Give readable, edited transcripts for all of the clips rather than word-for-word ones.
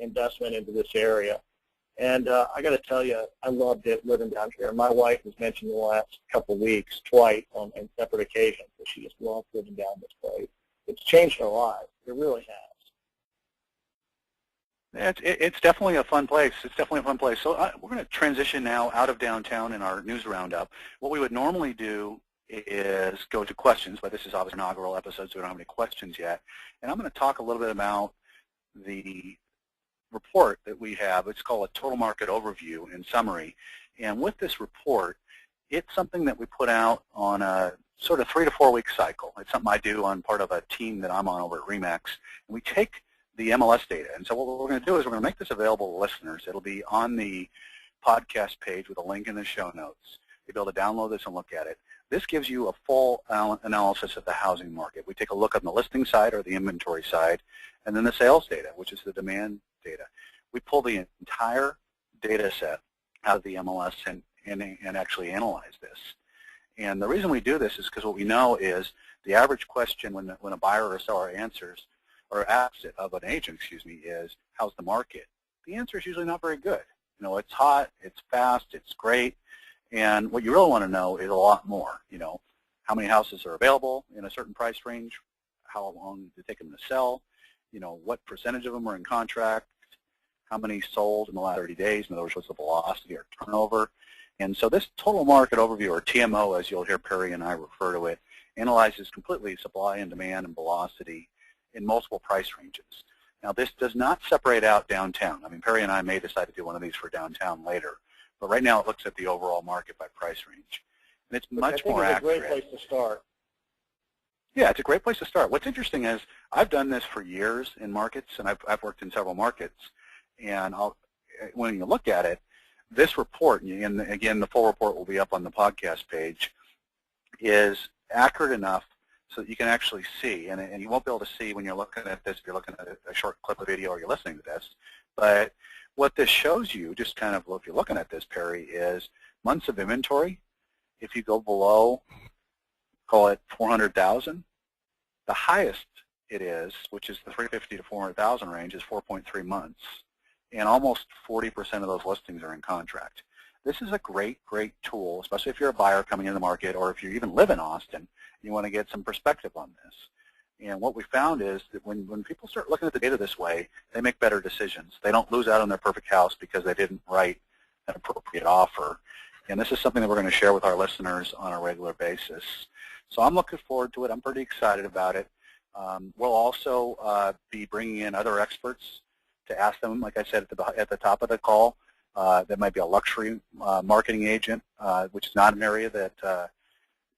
investment into this area. And I got to tell you, I loved it living down here. My wife has mentioned in the last couple of weeks, twice on separate occasions, that she just loves living down this place. It's changed her life. It really has. It's definitely a fun place. It's definitely a fun place. So we're going to transition now out of downtown in our news roundup. What we would normally do is go to questions, but this is obviously an inaugural episode, so we don't have any questions yet. And I'm going to talk a little bit about the report that we have. It's called a total market overview in summary. And with this report, it's something that we put out on a sort of 3 to 4 week cycle. It's something I do on part of a team that I'm on over at Re Max. And we take the MLS data. And so what we're going to do is we're going to make this available to listeners. It'll be on the podcast page with a link in the show notes. You'll be able to download this and look at it. This gives you a full analysis of the housing market. We take a look on the listing side or the inventory side, and then the sales data, which is the demand data. We pull the entire data set out of the MLS and actually analyze this. And the reason we do this is because what we know is the average question when a buyer or a seller answers or asks it of an agent, is how's the market? The answer is usually not very good. You know, it's hot, it's fast, it's great. And what you really want to know is a lot more. You know, how many houses are available in a certain price range? How long did it take them to sell? You know, what percentage of them are in contract? How many sold in the last 30 days? In other words, what's the velocity or turnover? And so this total market overview, or TMO, as you'll hear Perry and I refer to it, analyzes completely supply and demand and velocity in multiple price ranges. Now, this does not separate out downtown. I mean, Perry and I may decide to do one of these for downtown later. But right now, it looks at the overall market by price range. And it's much more accurate. It's a great place to start. Yeah, it's a great place to start. What's interesting is I've done this for years in markets, and I've worked in several markets. And when you look at it, this report, and again, the full report will be up on the podcast page, is accurate enough so that you can actually see. And you won't be able to see when you're looking at this if you're looking at a short clip of video or you're listening to this. But what this shows you, just kind of if you're looking at this, Perry, is months of inventory. If you go below, call it 400,000, the highest it is, which is the 350 to 400,000 range, is 4.3 months. And almost 40% of those listings are in contract. This is a great, great tool, especially if you're a buyer coming in the market or if you even live in Austin, you want to get some perspective on this. And what we found is that when people start looking at the data this way, they make better decisions. They don't lose out on their perfect house because they didn't write an appropriate offer. And this is something that we're going to share with our listeners on a regular basis. So I'm looking forward to it. I'm pretty excited about it. We'll also be bringing in other experts to ask them, like I said at the top of the call. That might be a luxury marketing agent, which is not an area that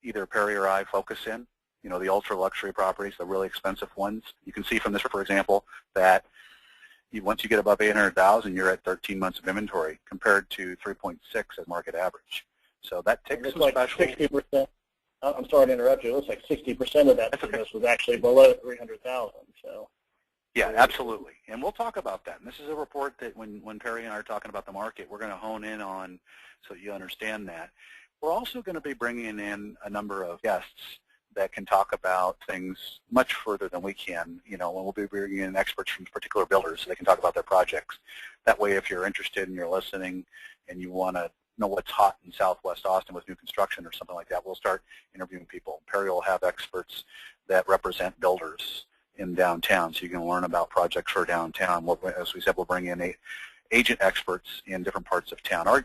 either Perry or I focus in. You know, the ultra-luxury properties, the really expensive ones. You can see from this, for example, that once you get above 800,000, you're at 13 months of inventory compared to 3.6 as market average. So that takes some special. 60%. I'm sorry to interrupt you. It looks like 60% of that business was actually below 300,000. So. Yeah, absolutely. And we'll talk about that. And this is a report that when Perry and I are talking about the market, we're going to hone in on so you understand that. We're also going to be bringing in a number of guests that can talk about things much further than we can, you know, and we'll be bringing in experts from particular builders so they can talk about their projects. That way, if you're interested and you're listening and you want to know what's hot in Southwest Austin with new construction or something like that, we'll start interviewing people. Perry will have experts that represent builders in downtown, so you can learn about projects for downtown. As we said, we'll bring in agent experts in different parts of town. Our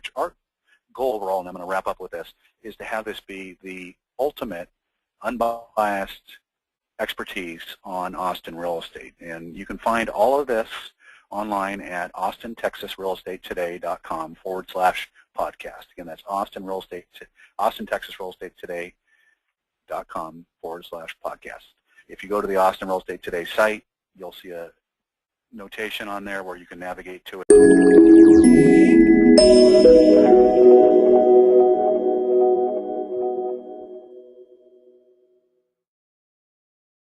goal overall, and I'm going to wrap up with this, is to have this be the ultimate unbiased expertise on Austin real estate. And you can find all of this online at austintexasrealestatetoday.com/podcast. Again, that's austintexasrealestatetoday.com/podcast. If you go to the Austin Real Estate Today site, you'll see a notation on there where you can navigate to it.